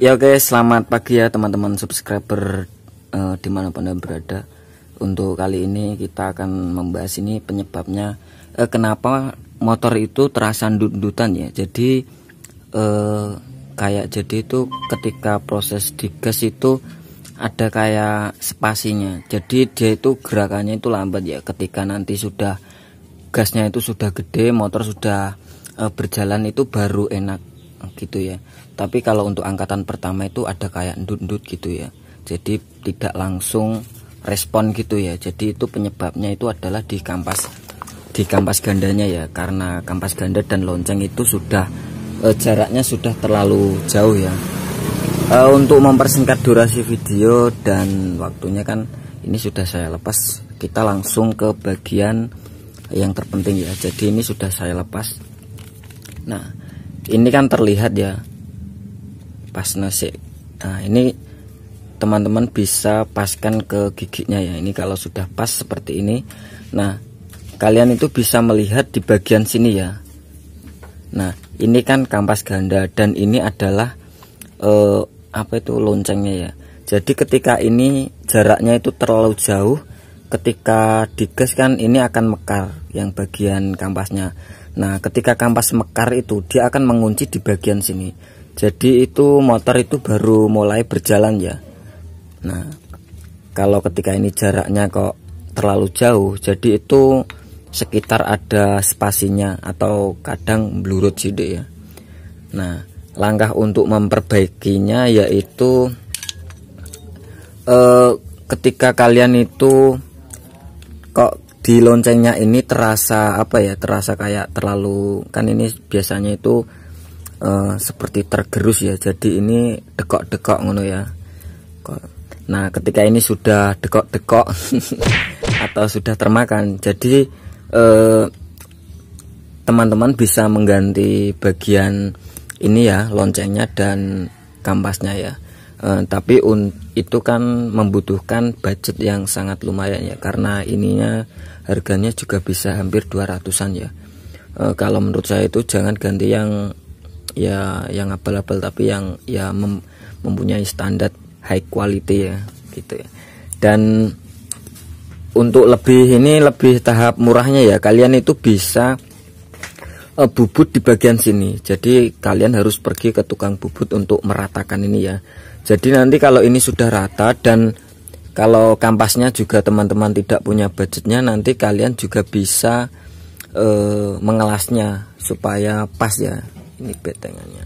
Ya oke, selamat pagi ya teman-teman subscriber dimanapun Anda berada. Untuk kali ini kita akan membahas ini penyebabnya kenapa motor itu terasa ndut-ndutan ya. Jadi jadi itu ketika proses digas itu ada kayak spasinya. Jadi dia itu gerakannya itu lambat ya. Ketika nanti sudah gasnya itu sudah gede, motor sudah berjalan itu baru enak gitu ya. Tapi kalau untuk angkatan pertama itu ada kayak ndut-ndut gitu ya. Jadi tidak langsung respon gitu ya. Jadi itu penyebabnya itu adalah di kampas gandanya ya. Karena kampas ganda dan lonceng itu sudah jaraknya sudah terlalu jauh ya. Untuk mempersingkat durasi video dan waktunya kan ini sudah saya lepas. Kita langsung ke bagian yang terpenting ya. Jadi ini sudah saya lepas. Nah, ini kan terlihat ya pas nasik. Nah, ini teman-teman bisa paskan ke giginya ya. Ini kalau sudah pas seperti ini. Nah, kalian itu bisa melihat di bagian sini ya. Nah, ini kan kampas ganda dan ini adalah loncengnya ya. Jadi ketika ini jaraknya itu terlalu jauh, ketika digas kan ini akan mekar yang bagian kampasnya. Nah, ketika kampas mekar itu dia akan mengunci di bagian sini. Jadi itu motor itu baru mulai berjalan ya. Nah, kalau ketika ini jaraknya kok terlalu jauh, jadi itu sekitar ada spasinya atau kadang blurut sidik ya. Nah, langkah untuk memperbaikinya yaitu ketika kalian itu kok di loncengnya ini terasa terasa kayak terlalu, kan ini biasanya itu seperti tergerus ya. Jadi ini dekok-dekok ngono ya. Nah, ketika ini sudah dekok-dekok atau sudah termakan, jadi teman-teman bisa mengganti bagian ini ya, loncengnya dan kampasnya ya. Tapi itu kan membutuhkan budget yang sangat lumayan ya, karena ininya harganya juga bisa hampir 200-an ya. Kalau menurut saya itu jangan ganti yang abal-abal, tapi yang mempunyai standar high quality ya gitu ya. Dan untuk lebih tahap murahnya ya, kalian itu bisa bubut di bagian sini. Jadi kalian harus pergi ke tukang bubut untuk meratakan ini ya. Jadi nanti kalau ini sudah rata dan kalau kampasnya juga teman-teman tidak punya budgetnya, nanti kalian juga bisa mengelasnya supaya pas ya. Ini betengannya.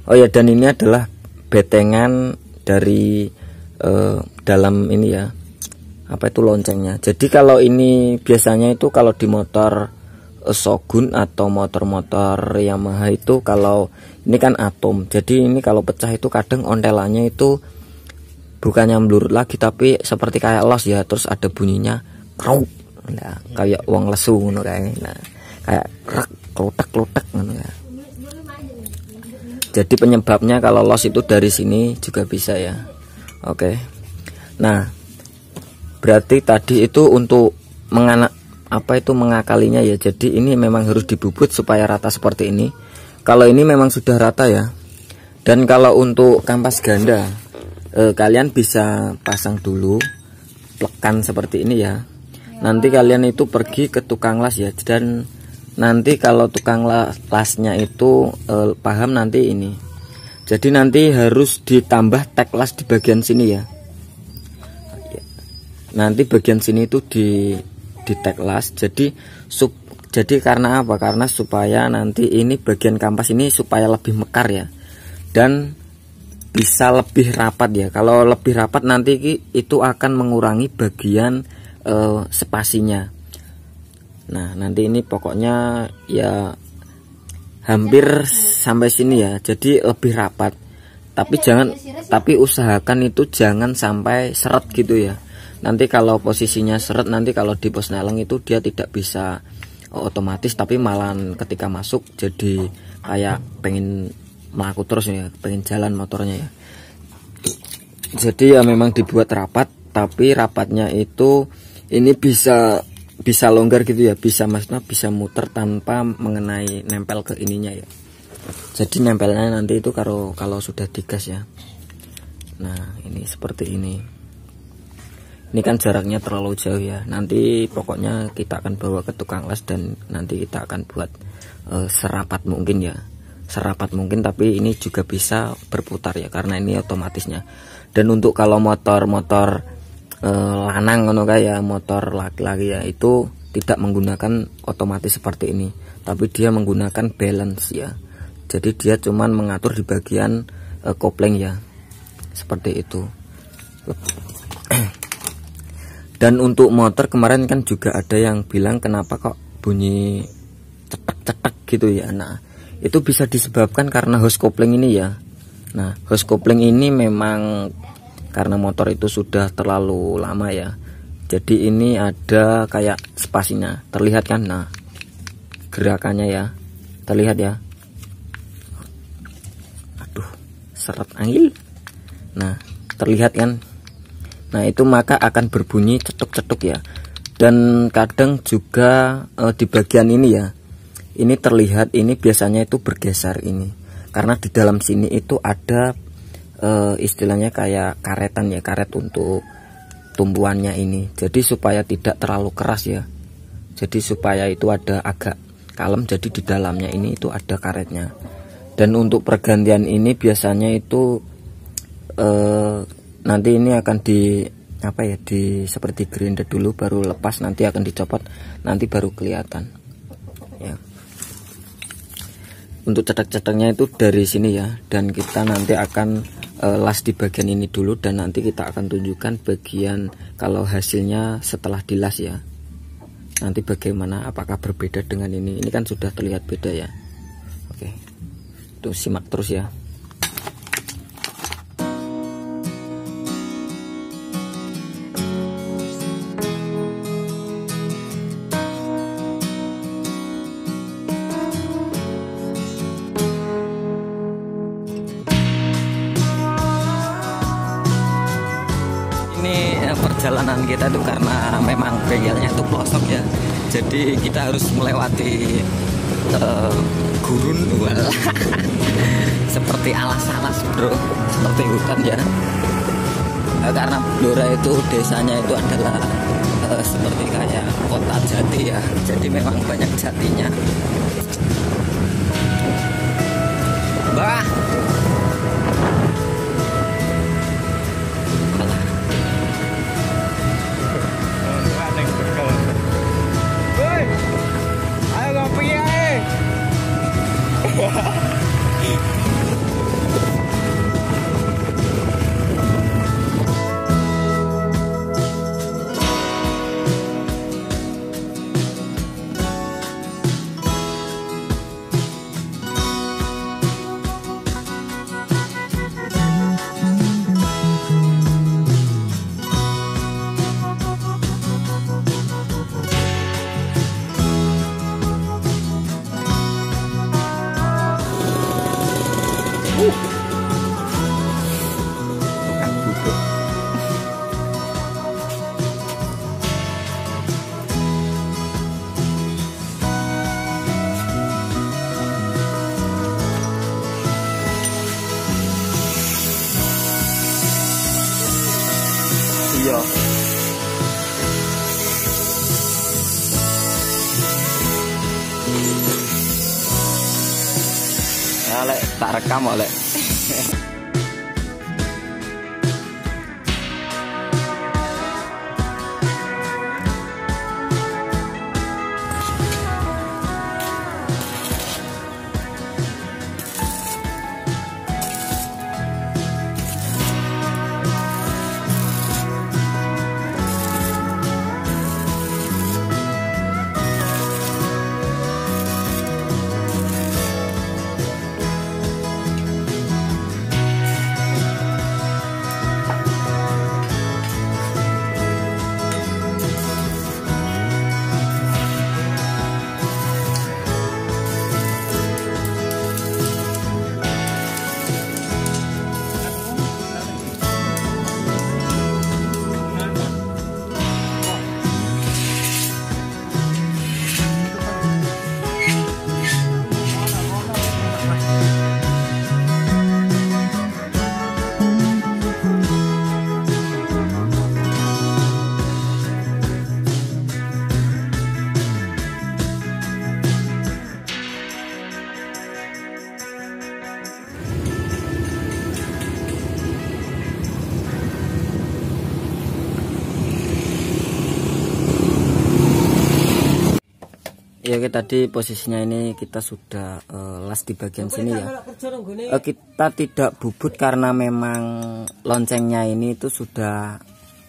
Oh ya, dan ini adalah betengan dari dalam ini ya, loncengnya. Jadi kalau ini biasanya itu kalau di motor Shogun atau motor-motor Yamaha itu, kalau ini kan atom, jadi ini kalau pecah itu kadang ontelannya itu bukannya melurut lagi tapi seperti kayak los ya, terus ada bunyinya kruk. Nah, kayak uang lesu ngono kayak. Nah, kayak rak klotak-klotak ngono ya. Jadi penyebabnya kalau los itu dari sini juga bisa ya. Oke. Nah, berarti tadi itu untuk mengakalinya ya. Jadi ini memang harus dibubut supaya rata seperti ini. Kalau ini memang sudah rata ya. Dan kalau untuk kampas ganda, kalian bisa pasang dulu plekan seperti ini ya. Nanti kalian itu pergi ke tukang las ya, dan nanti kalau tukang lasnya itu paham nanti ini. Jadi nanti harus ditambah tag las di bagian sini ya. Nanti bagian sini itu di tag las. Jadi karena apa? Karena supaya nanti ini bagian kampas ini supaya lebih mekar ya. Dan bisa lebih rapat ya. Kalau lebih rapat nanti itu akan mengurangi bagian spasinya. Nah, nanti ini pokoknya ya hampir sampai sini ya. Jadi lebih rapat. Tapi usahakan itu jangan sampai seret gitu ya. Nanti kalau posisinya seret, nanti kalau di pos neleng itu dia tidak bisa otomatis, tapi malah ketika masuk jadi kayak pengen melaku terus ya, pengen jalan motornya ya. Jadi ya memang dibuat rapat, tapi rapatnya itu ini bisa longgar gitu ya, bisa maksudnya bisa muter tanpa mengenai nempel ke ininya ya. Jadi nempelnya nanti itu kalau sudah digas ya. Nah ini seperti ini. Ini kan jaraknya terlalu jauh ya. Nanti pokoknya kita akan bawa ke tukang las dan nanti kita akan buat serapat mungkin ya. Serapat mungkin, tapi ini juga bisa berputar ya karena ini otomatisnya. Dan untuk kalau motor lanang ngono kayak motor laki-laki ya, itu tidak menggunakan otomatis seperti ini, tapi dia menggunakan balance ya. Jadi dia cuman mengatur di bagian kopling ya, seperti itu. Dan untuk motor kemarin kan juga ada yang bilang kenapa kok bunyi cetek-cetek gitu ya. Nah itu bisa disebabkan karena hose kopling ini ya. Nah hose kopling ini memang karena motor itu sudah terlalu lama ya, jadi ini ada kayak spasinya, terlihat kan? Nah gerakannya ya, terlihat ya. Aduh seret angin. Nah terlihat kan? Nah itu maka akan berbunyi cetuk-cetuk ya. Dan kadang juga di bagian ini ya, ini terlihat, ini biasanya itu bergeser ini karena di dalam sini itu ada istilahnya kayak karetan ya, karet untuk tumpuannya ini. Jadi supaya tidak terlalu keras ya, jadi supaya itu ada agak kalem, jadi di dalamnya ini itu ada karetnya. Dan untuk pergantian ini biasanya itu nanti ini akan di seperti grinder dulu baru lepas, nanti akan dicopot, nanti baru kelihatan ya. Untuk cetak-cetaknya itu dari sini ya, dan kita nanti akan las di bagian ini dulu, dan nanti kita akan tunjukkan bagian kalau hasilnya setelah dilas ya, nanti bagaimana, apakah berbeda dengan ini kan sudah terlihat beda ya. Oke, tuh simak terus ya. Ini perjalanan kita tuh karena memang bengkelnya itu pelosok ya, jadi kita harus melewati gurun seperti alas-alas bro, seperti hutan ya. Karena Blora itu desanya itu adalah seperti kayak kota jati ya, jadi memang banyak jatinya. Bah, iya. Ya lek tak rekam oleh. Ya oke, tadi posisinya ini kita sudah las di bagian sini ya. Kita tidak bubut karena memang loncengnya ini itu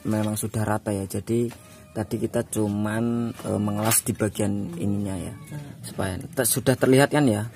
memang sudah rata ya. Jadi tadi kita cuman mengelas di bagian ininya ya, supaya sudah terlihat kan ya.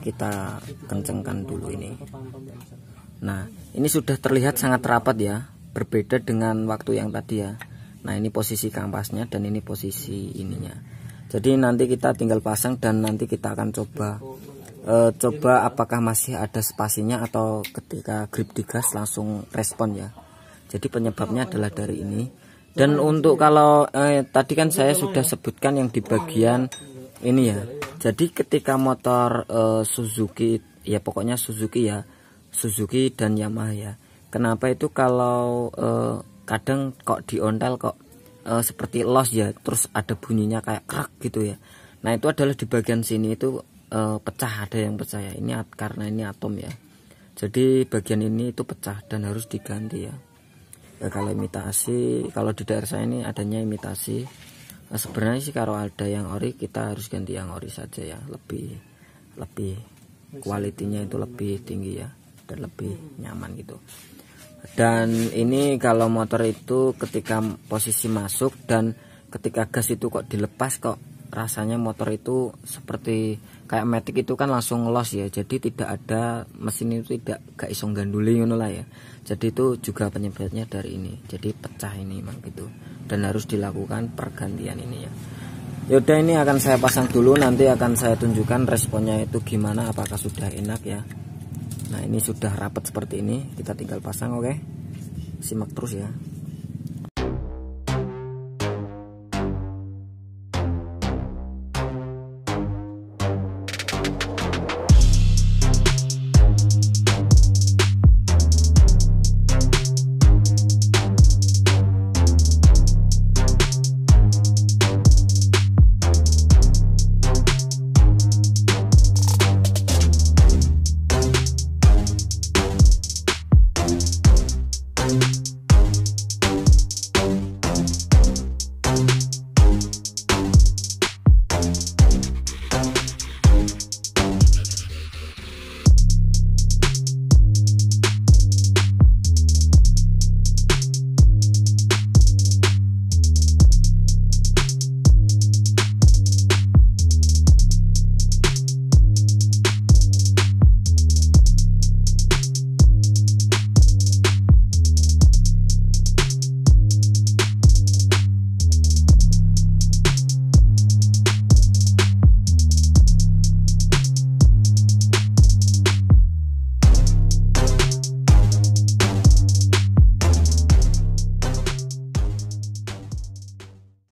Kita kencengkan dulu ini. Nah ini sudah terlihat sangat rapat ya, berbeda dengan waktu yang tadi ya. Nah ini posisi kampasnya dan ini posisi ininya. Jadi nanti kita tinggal pasang dan nanti kita akan coba apakah masih ada spasinya atau ketika grip digas langsung respon ya. Jadi penyebabnya adalah dari ini. Dan untuk kalau tadi kan saya sudah sebutkan yang di bagian ini ya. Jadi ketika motor Suzuki ya, pokoknya Suzuki ya, Suzuki dan Yamaha ya. Kenapa itu kalau kadang kok di ontel kok seperti los ya, terus ada bunyinya kayak krak gitu ya. Nah itu adalah di bagian sini itu pecah, ada yang pecah ya. Ini karena ini atom ya. Jadi bagian ini itu pecah dan harus diganti ya. Ya kalau imitasi, kalau di daerah saya ini adanya imitasi. Nah, sebenarnya sih kalau ada yang ori kita harus ganti yang ori saja ya. Lebih kualitinya itu lebih tinggi ya dan lebih nyaman gitu. Dan ini kalau motor itu ketika posisi masuk dan ketika gas itu kok dilepas kok rasanya motor itu seperti kayak Matic itu kan langsung los ya. Jadi tidak ada, mesin itu gak iso ganduli ngono lah ya. Jadi itu juga penyebabnya dari ini. Jadi pecah ini memang gitu. Dan harus dilakukan pergantian ini ya. Yaudah ini akan saya pasang dulu, nanti akan saya tunjukkan responnya itu gimana, apakah sudah enak ya. Nah ini sudah rapat seperti ini, kita tinggal pasang. Oke, simak terus ya.